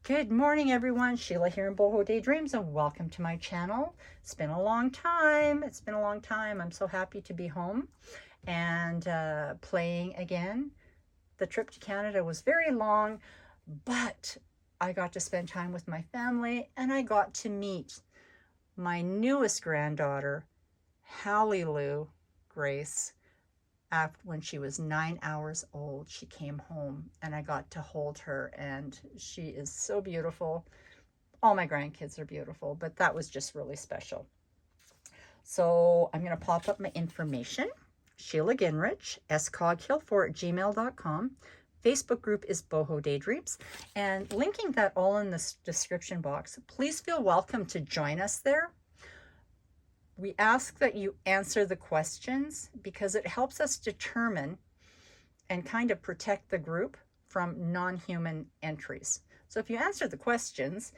Good morning, everyone. Sheila here in Boho Daydreams, and welcome to my channel. It's been a long time. I'm so happy to be home and playing again. The trip to Canada was very long, but I got to spend time with my family, and I got to meet my newest granddaughter, Hallie Lou Grace. When she was 9 hours old, she came home and I got to hold her, and she is so beautiful. All my grandkids are beautiful, but that was just really special. So I'm going to pop up my information. Sheila Ginrich, scoghill4@gmail.com. Facebook group is Boho Daydreams, and linking that all in the description box. Please feel welcome to join us there. We ask that you answer the questions because it helps us determine and kind of protect the group from non-human entries. So if you answer the questions,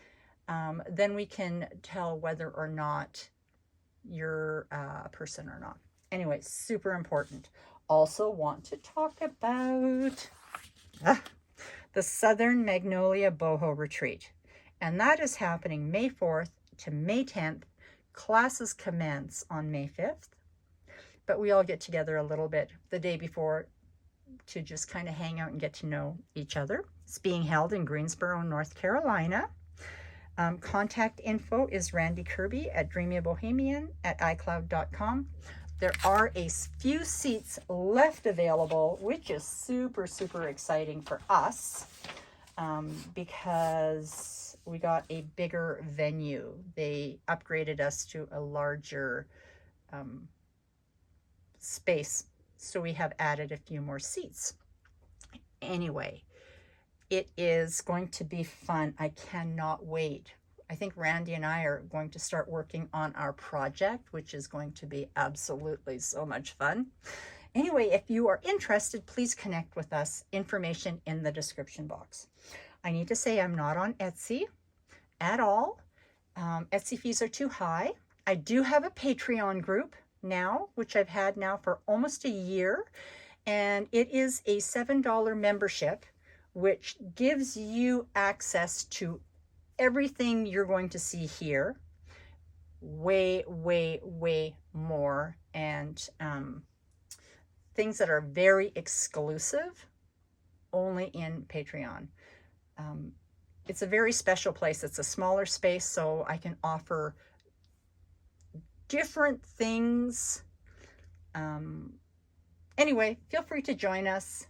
then we can tell whether or not you're a person or not. Anyway, super important. Also want to talk about the Southern Magnolia Boho Retreat. And that is happening May 4th to May 10th. Classes commence on May 5th, but we all get together a little bit the day before to just kind of hang out and get to know each other. It's being held in Greensboro, North Carolina. Contact info is Randi Kirby at DreamyBohemian@icloud.com. There are a few seats left available, which is super, super exciting for us because we got a bigger venue. They upgraded us to a larger space, so we have added a few more seats. Anyway, it is going to be fun. I cannot wait. I think Randy and I are going to start working on our project, which is going to be absolutely so much fun. Anyway, if you are interested, please connect with us. Information in the description box. I need to say I'm not on Etsy at all. Etsy fees are too high. I do have a Patreon group now, which I've had now for almost a year, and it is a $7 membership, which gives you access to everything you're going to see here, way, way, way more, and things that are very exclusive, only in Patreon. It's a very special place. It's a smaller space, so I can offer different things. Anyway, feel free to join us.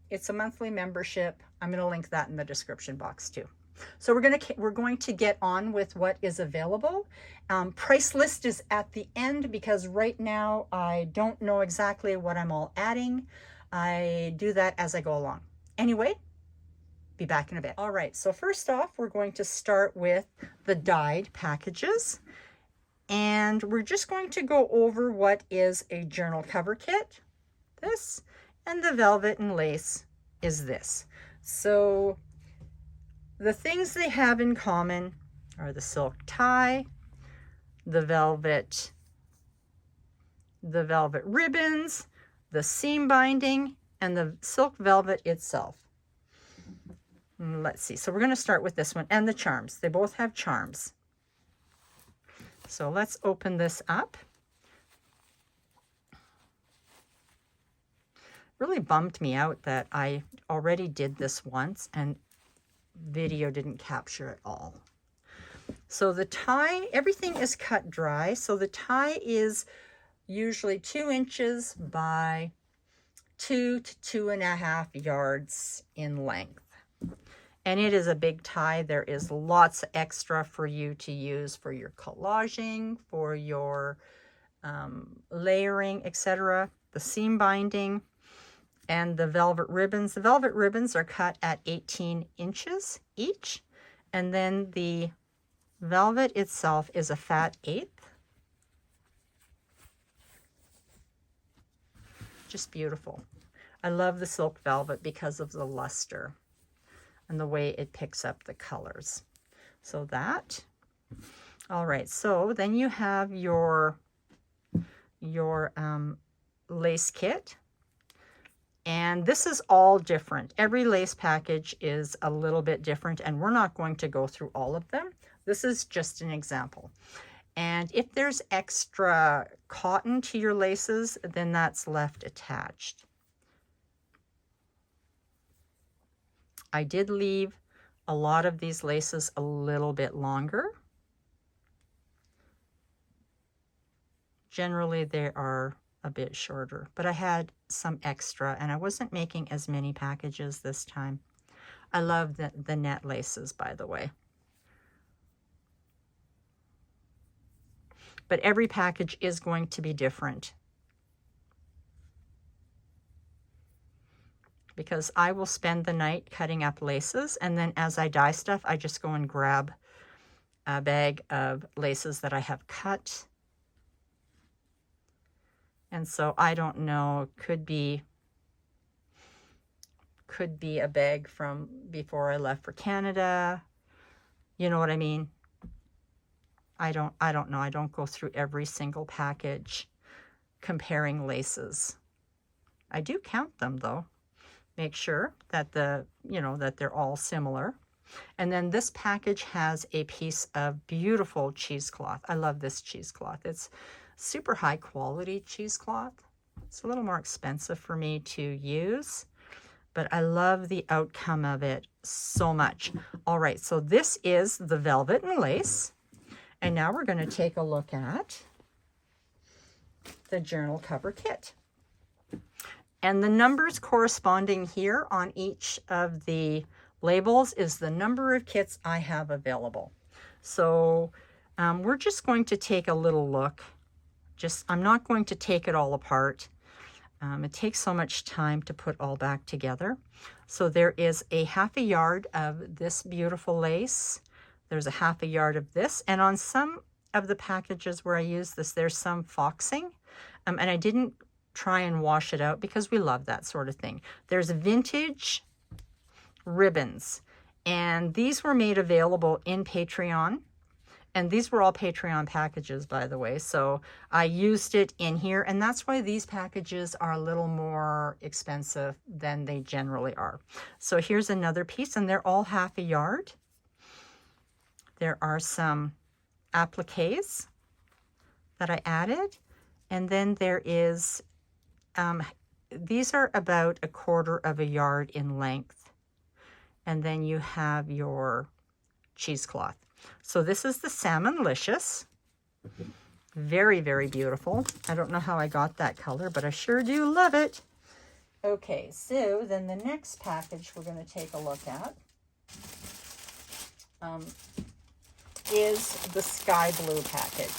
It's a monthly membership. I'm going to link that in the description box too. So we're going to get on with what is available. Price list is at the end because right now I don't know exactly what I'm all adding. I do that as I go along. Anyway, be back in a bit. All right, so first off, we're going to start with the dyed packages. And we're just going to go over what is a journal cover kit, this, and the velvet and lace is this. So the things they have in common are the silk tie, the velvet ribbons, the seam binding, and the silk velvet itself. Let's see. So we're going to start with this one and the charms. They both have charms. So let's open this up. Really bummed me out that I already did this once and video didn't capture it all. So the tie, everything is cut dry. So the tie is usually 2 inches by 2 to 2.5 yards in length. And it is a big tie. There is lots extra for you to use for your collaging, for your layering, etc. The seam binding and the velvet ribbons. The velvet ribbons are cut at 18 inches each. And then the velvet itself is a fat 1/8. Just beautiful. I love the silk velvet because of the luster and the way it picks up the colors. So that, all right, so then you have your lace kit. And this is all different. Every lace package is a little bit different, and we're not going to go through all of them. This is just an example. And if there's extra cotton to your laces, then that's left attached. I did leave a lot of these laces a little bit longer. Generally, they are a bit shorter, but I had some extra and I wasn't making as many packages this time. I love the net laces, by the way. But every package is going to be different, because I will spend the night cutting up laces, and then as I dye stuff, I just go and grab a bag of laces that I have cut. And so I don't know, could be a bag from before I left for Canada. You know what I mean? I don't know. I don't go through every single package comparing laces. I do count them though. Make sure that that they're all similar. And then this package has a piece of beautiful cheesecloth. I love this cheesecloth. It's super high quality cheesecloth. It's a little more expensive for me to use, but I love the outcome of it so much. All right, so this is the velvet and lace. And now we're going to take a look at the journal cover kit. And the numbers corresponding here on each of the labels is the number of kits I have available. So we're just going to take a little look. I'm not going to take it all apart. It takes so much time to put all back together. So there is a ½ yard of this beautiful lace. There's a ½ yard of this. And on some of the packages where I use this, there's some foxing. And I didn't try and wash it out because we love that sort of thing. There's vintage ribbons. And these were made available in Patreon. And these were all Patreon packages, by the way. So I used it in here. And that's why these packages are a little more expensive than they generally are. So here's another piece, and they're all ½ yard. There are some appliques that I added. And then there is, these are about ¼ yard in length. And then you have your cheesecloth. So this is the Salmonlicious. Very, very beautiful. I don't know how I got that color, but I sure do love it. Okay, so then the next package we're going to take a look at is the Sky Blue package.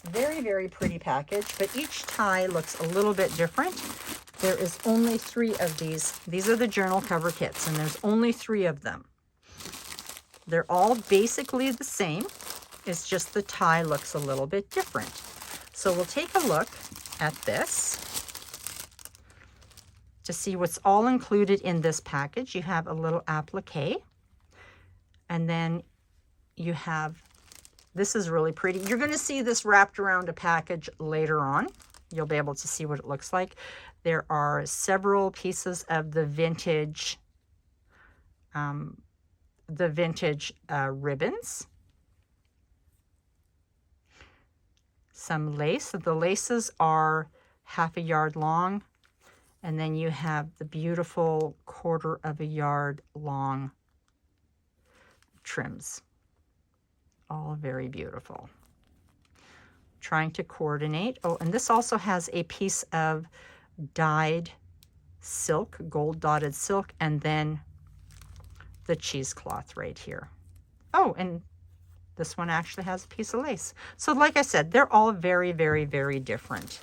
Very, very pretty package, but each tie looks a little bit different. There is only 3 of these. These are the journal cover kits, and there's only 3 of them. They're all basically the same. It's just the tie looks a little bit different. So we'll take a look at this to see what's all included in this package. You have a little applique, and then you have, this is really pretty. You're going to see this wrapped around a package later on. You'll be able to see what it looks like. There are several pieces of the vintage ribbons. Some lace. The laces are ½ yard long, and then you have the beautiful ¼ yard long trims. All very beautiful. Trying to coordinate. Oh, and this also has a piece of dyed silk, gold dotted silk, and then the cheesecloth right here. Oh, and this one actually has a piece of lace. So like I said, they're all very, very, very different.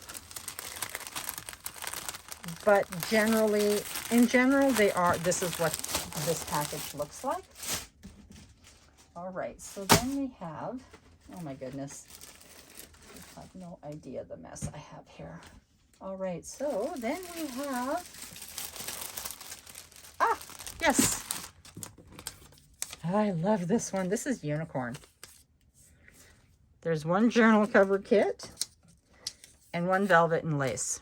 But generally, in general, they are, this is what this package looks like. All right, so then we have, oh my goodness, I have no idea the mess I have here. All right, so then we have, yes. I love this one. This is Unicorn. There's one journal cover kit and one velvet and lace.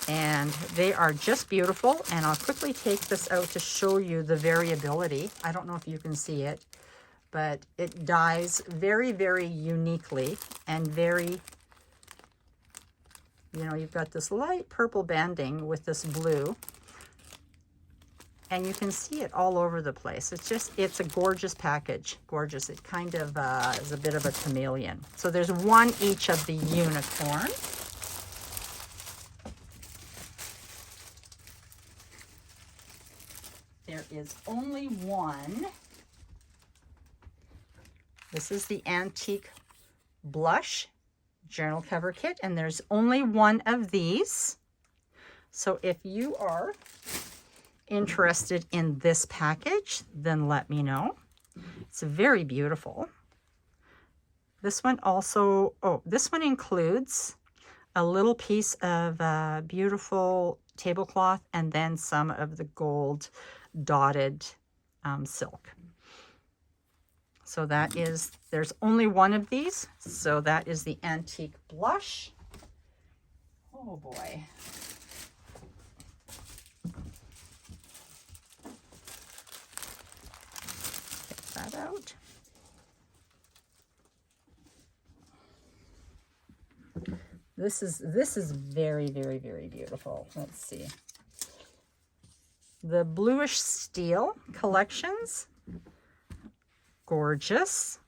And they are just beautiful. And I'll quickly take this out to show you the variability. I don't know if you can see it, but it dyes very, very uniquely and very, you know, you've got this light purple banding with this blue. And you can see it all over the place. It's a gorgeous package. Gorgeous. It kind of is a bit of a chameleon. So there's one each of the unicorn. There is only one. This is the Antique Blush Journal Cover Kit, and there's only one of these. So if you are interested in this package, then let me know. It's very beautiful. This one also, this one includes a little piece of beautiful tablecloth and then some of the gold dotted silk. So that is, there's only one of these. So that is the Antique Blush. Oh boy. Get that out. This is very, very, very beautiful. Let's see. The Bluish Steel collections. Gorgeous.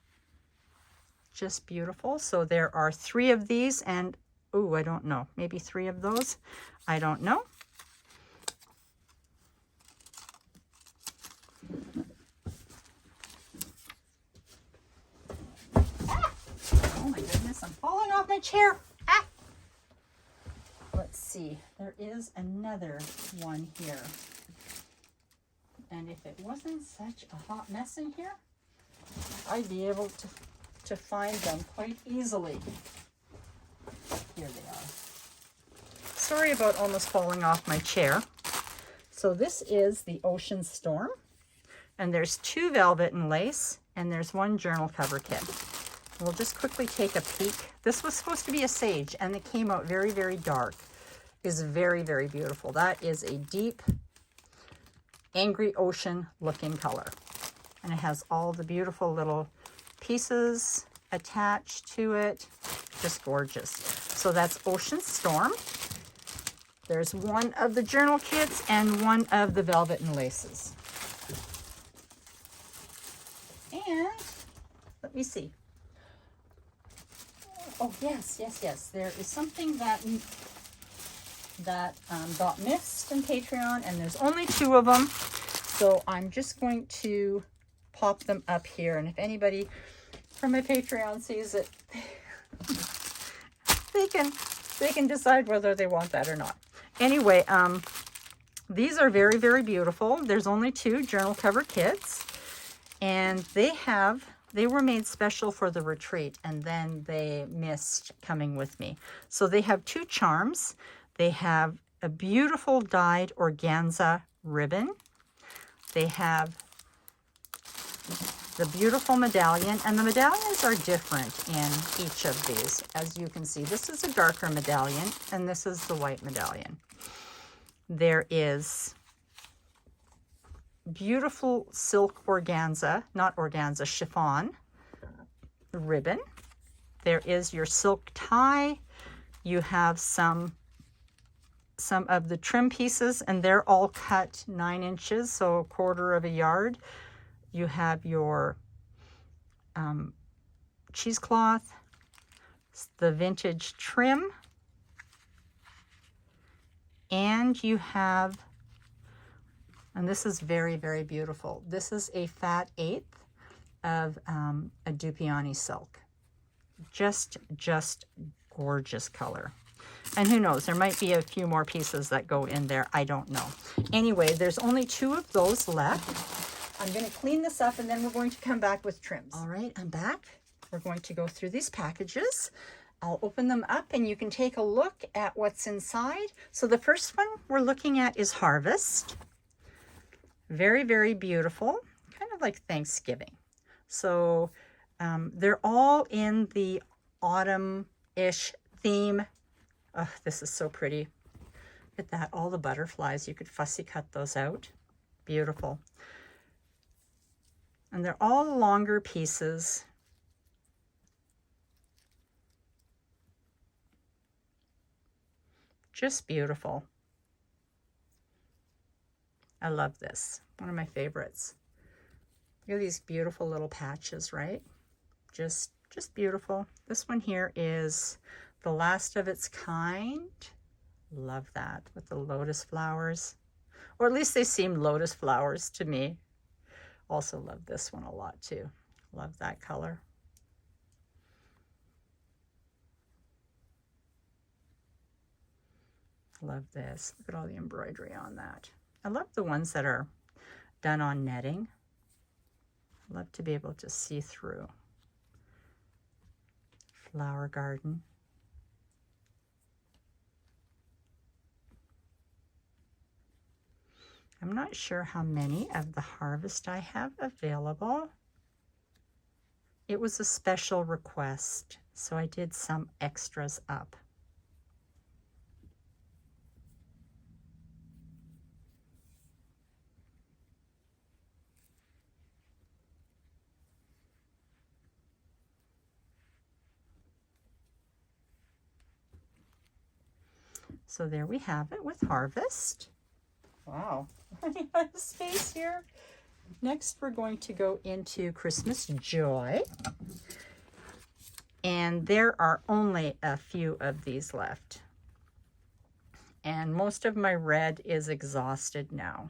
Just beautiful. So there are 3 of these and, oh, I don't know. Maybe 3 of those. I don't know. Ah! Oh my goodness, I'm falling off my chair. Ah! Let's see. There is another one here. And if it wasn't such a hot mess in here, I'd be able to find them quite easily. Here they are. Sorry about almost falling off my chair. So this is the Ocean Storm. And there's 2 velvet and lace, and there's 1 journal cover kit. We'll just quickly take a peek. This was supposed to be a sage, and it came out very, very dark. Is very, very beautiful. That is a deep, angry ocean looking color. And it has all the beautiful little pieces attached to it. Just gorgeous. So that's Ocean Storm. There's 1 of the journal kits and 1 of the velvet and laces. And let me see. Oh, yes. There is something that got missed in Patreon, and there's only 2 of them. So I'm just going to pop them up here, and if anybody from my Patreon sees it, they can decide whether they want that or not. Anyway, these are very, very beautiful. There's only 2 journal cover kits, and they were made special for the retreat, and then they missed coming with me. So they have 2 charms. They have a beautiful dyed organza ribbon. They have the beautiful medallion, and the medallions are different in each of these. As you can see, this is a darker medallion, and this is the white medallion. There is beautiful silk organza, not organza, chiffon ribbon. There is your silk tie. You have some of the trim pieces, and they're all cut 9 inches, so 1/4 of a yard. You have your cheesecloth, the vintage trim, and you have, and this is very, very beautiful. This is a fat 1/8 of a Dupioni silk. Just gorgeous color. And who knows, there might be a few more pieces that go in there. I don't know. Anyway, there's only 2 of those left. I'm going to clean this up, and then we're going to come back with trims. All right, I'm back. We're going to go through these packages. I'll open them up, and you can take a look at what's inside. So the first one we're looking at is Harvest. Very, very beautiful. Kind of like Thanksgiving. So they're all in the autumn-ish theme. Oh, this is so pretty. Look at that, all the butterflies. You could fussy cut those out. Beautiful. And they're all longer pieces. Just beautiful. I love this. One of my favorites. Look at these beautiful little patches, right? Just beautiful. This one here is the last of its kind. Love that with the lotus flowers. Or at least they seem lotus flowers to me. Also love this one a lot too. Love that color. Love this. Look at all the embroidery on that. I love the ones that are done on netting. I love to be able to see through. Flower garden. I'm not sure how many of the harvest I have available. It was a special request, so I did some extras up. So there we have it with harvest. Wow, running out of space here. Next, we're going to go into Christmas Joy. And there are only a few of these left. And most of my red is exhausted now.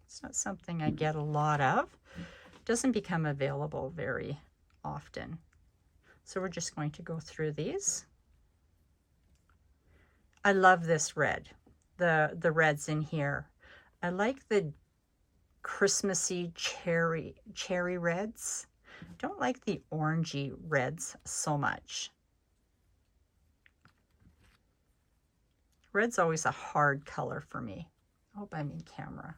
It's not something I get a lot of. It doesn't become available very often. So we're just going to go through these. I love this red, the reds in here. I like the Christmassy cherry reds. Don't like the orangey reds so much. Red's always a hard color for me. I hope I'm in camera.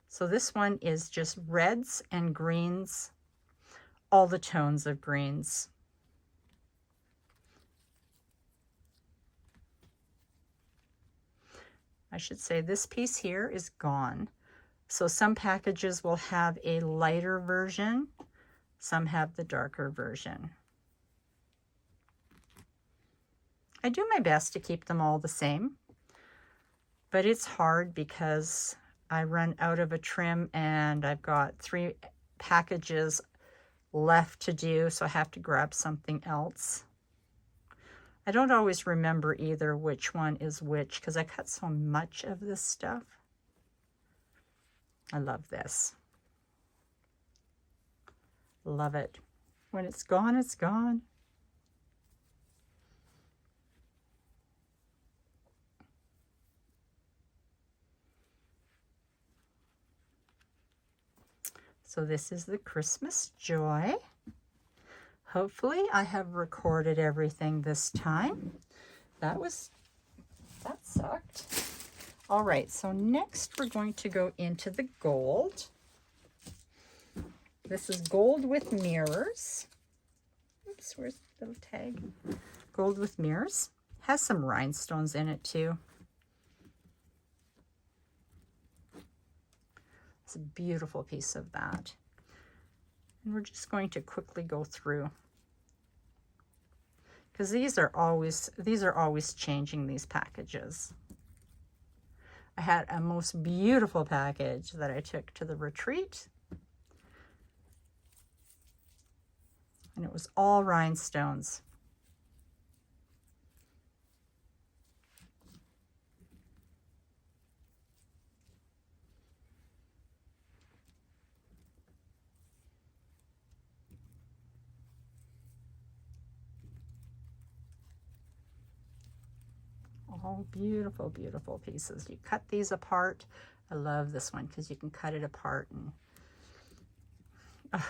So this one is just reds and greens, all the tones of greens. I should say this piece here is gone. So some packages will have a lighter version, some have the darker version. I do my best to keep them all the same, but it's hard because I run out of a trim and I've got 3 packages left to do, so I have to grab something else. I don't always remember either which one is which because I cut so much of this stuff. I love this. Love it. When it's gone, it's gone. So this is the Christmas Joy. Hopefully I have recorded everything this time. That sucked. All right, so next we're going to go into the gold. This is gold with mirrors. Oops, where's the little tag? Gold with mirrors. Has some rhinestones in it too. It's a beautiful piece of that. And we're just going to quickly go through, because these are always changing, these packages. I had a most beautiful package that I took to the retreat, and it was all rhinestones. All beautiful, beautiful pieces. You cut these apart. I love this one because you can cut it apart and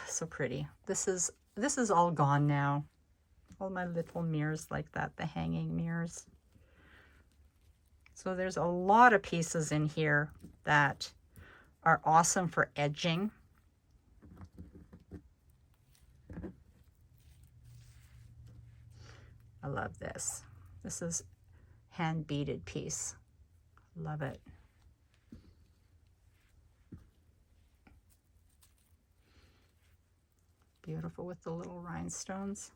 so pretty. This is all gone now. All my little mirrors like that, the hanging mirrors. So there's a lot of pieces in here that are awesome for edging. I love this. This is hand beaded piece. Love it. Beautiful with the little rhinestones.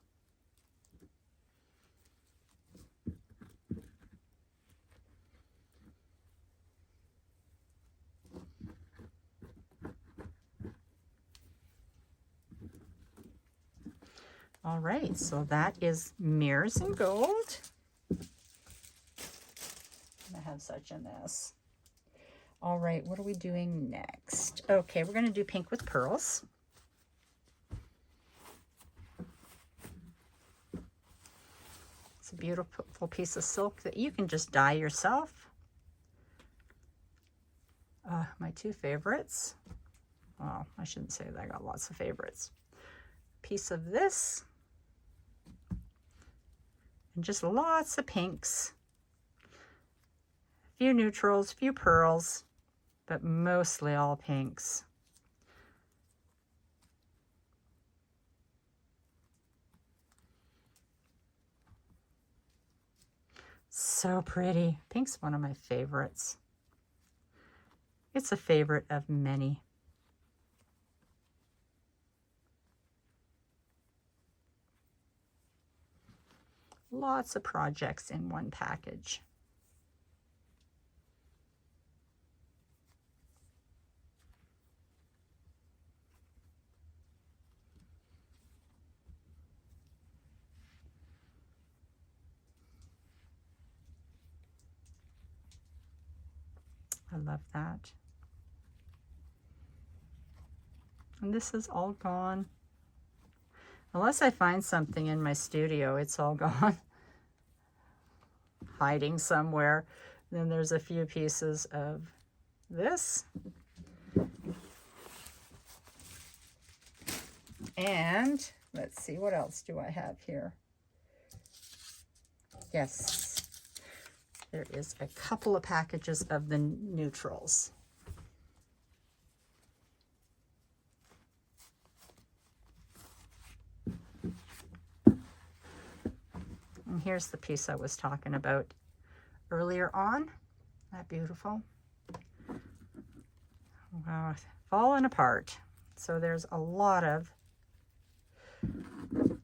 All right, so that is Mirrors in Gold. I have such a mess. All right, what are we doing next? Okay, we're going to do Pink with Pearls. It's a beautiful piece of silk that you can just dye yourself. My two favorites. Well, I shouldn't say that I got lots of favorites. Piece of this. And just lots of pinks. Few neutrals, few pearls, but mostly all pinks. So pretty. Pink's one of my favorites. It's a favorite of many. Lots of projects in one package. I love that. And this is all gone. Unless I find something in my studio, it's all gone. Hiding somewhere. Then there's a few pieces of this. And let's see, what else do I have here? Yes, there is a couple of packages of the neutrals. And here's the piece I was talking about earlier on. That beautiful. Wow, falling apart. So there's a lot of the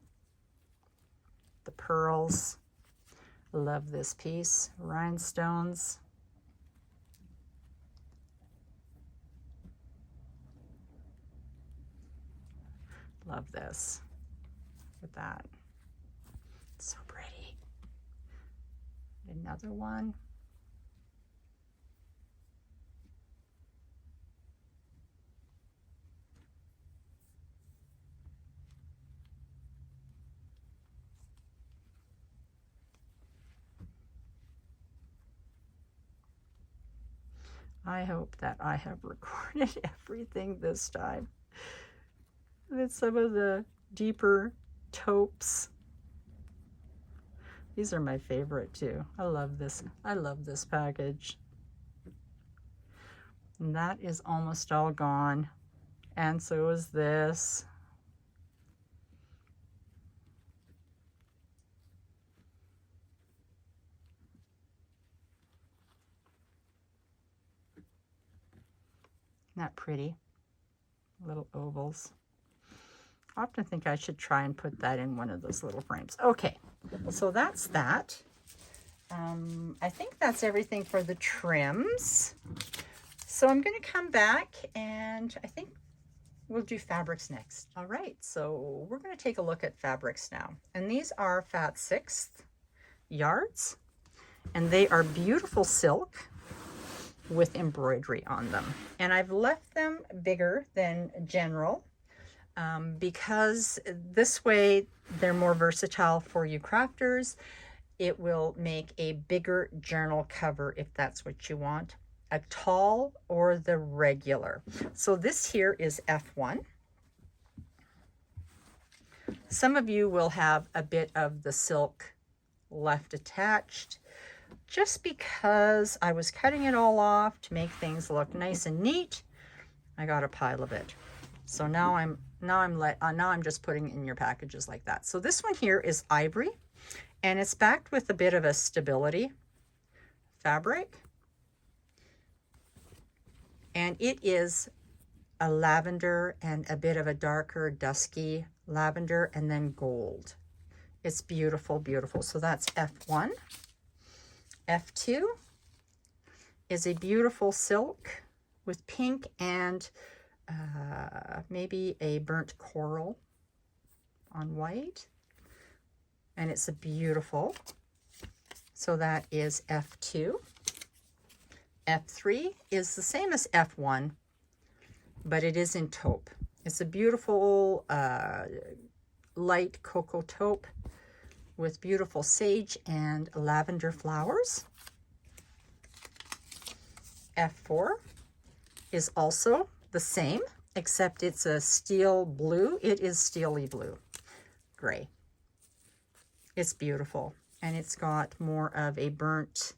pearls. Love this piece. Rhinestones. Love this. Look at that. So pretty. Another one. I hope that I have recorded everything this time. With some of the deeper taupes. These are my favorite too. I love this. I love this package. And that is almost all gone. And so is this. Isn't that pretty? Little ovals. I often think I should try and put that in one of those little frames. Okay, so that's that. I think that's everything for the trims. So I'm going to come back and I think we'll do fabrics next. All right, so we're going to take a look at fabrics now. And these are Fat 6th yards. And they are beautiful silk with embroidery on them. And I've left them bigger than general because this way they're more versatile for you crafters. It will make a bigger journal cover if that's what you want, a tall or the regular. So this here is F1. Some of you will have a bit of the silk left attached, just because I was cutting it all off to make things look nice and neat. I got a pile of it. So now I'm just putting it in your packages like that. So this one here is ivory, And it's backed with a bit of a stability fabric. And it is a lavender and a bit of a darker, dusky lavender and then gold. It's beautiful, beautiful. So that's F1. F2 is a beautiful silk with pink and maybe a burnt coral on white. And it's a beautiful. So that is F2. F3 is the same as F1, but it is in taupe. It's a beautiful light cocoa taupe with beautiful sage and lavender flowers. F4 is also the same, except it's a steel blue. It is steely blue, gray. It's beautiful, and it's got more of a burnt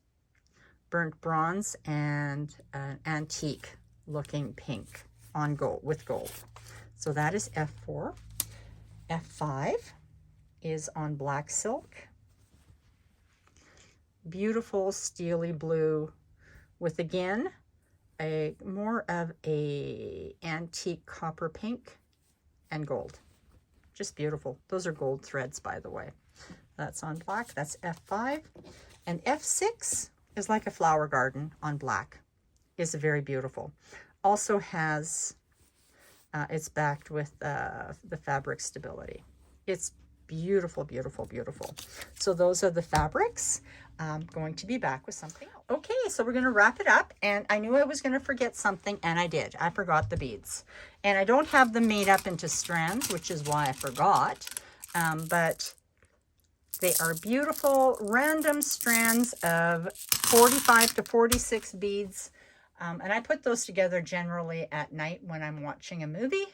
bronze and an antique looking pink on gold with gold. So that is F4. F5 is on black silk. Beautiful steely blue with, again, a more of a antique copper pink and gold. Just beautiful. Those are gold threads, by the way. That's on black. That's F5. And F6 is like a flower garden on black. It's very beautiful. Also has, it's backed with the fabric stability. It's beautiful, beautiful, beautiful. So those are the fabrics. I'm going to be back with something else. Okay, so we're going to wrap it up. And I knew I was going to forget something, and I did. I forgot the beads. And I don't have them made up into strands, which is why I forgot. But they are beautiful random strands of 45 to 46 beads. And I put those together generally at night when I'm watching a movie.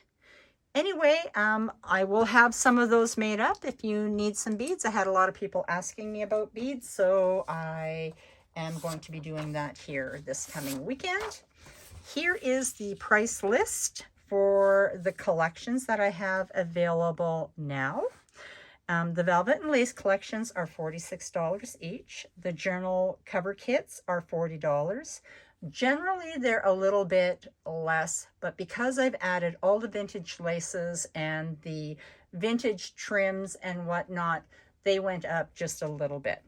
Anyway, I will have some of those made up if you need some beads. I had a lot of people asking me about beads, so I am going to be doing that here this coming weekend. Here is the price list for the collections that I have available now. The velvet and lace collections are $46 each. The journal cover kits are $40. Generally, they're a little bit less, but because I've added all the vintage laces and the vintage trims and whatnot, they went up just a little bit.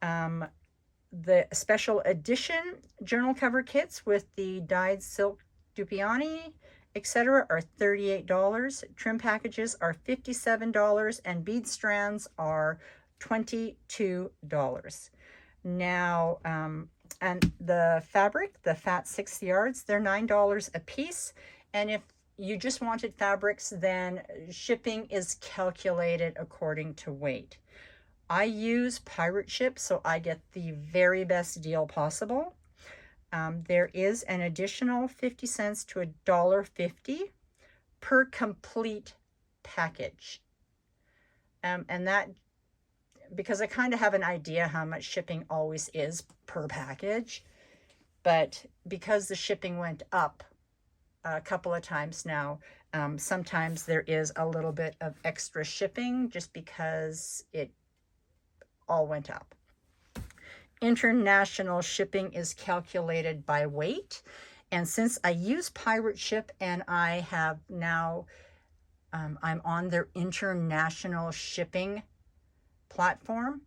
The special edition journal cover kits with the dyed silk Dupioni, etc. are $38. Trim packages are $57, and bead strands are $22. Now, and the fabric, the fat 6 yards, they're $9 a piece. And if you just wanted fabrics, then shipping is calculated according to weight. I use pirate ship, so I get the very best deal possible. There is an additional 50 cents to $1.50 per complete package. And that, because I kind of have an idea how much shipping always is per package, but because the shipping went up a couple of times now, sometimes there is a little bit of extra shipping just because it all went up. International shipping is calculated by weight, and since I use pirate ship and I have now, I'm on their international shipping platform,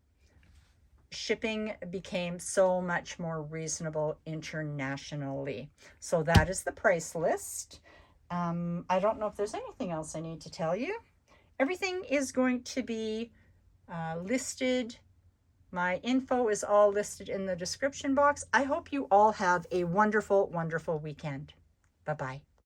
shipping became so much more reasonable internationally. So that is the price list. I don't know if there's anything else I need to tell you. Everything is going to be listed. My info is all listed in the description box. I hope you all have a wonderful, wonderful weekend. Bye-bye.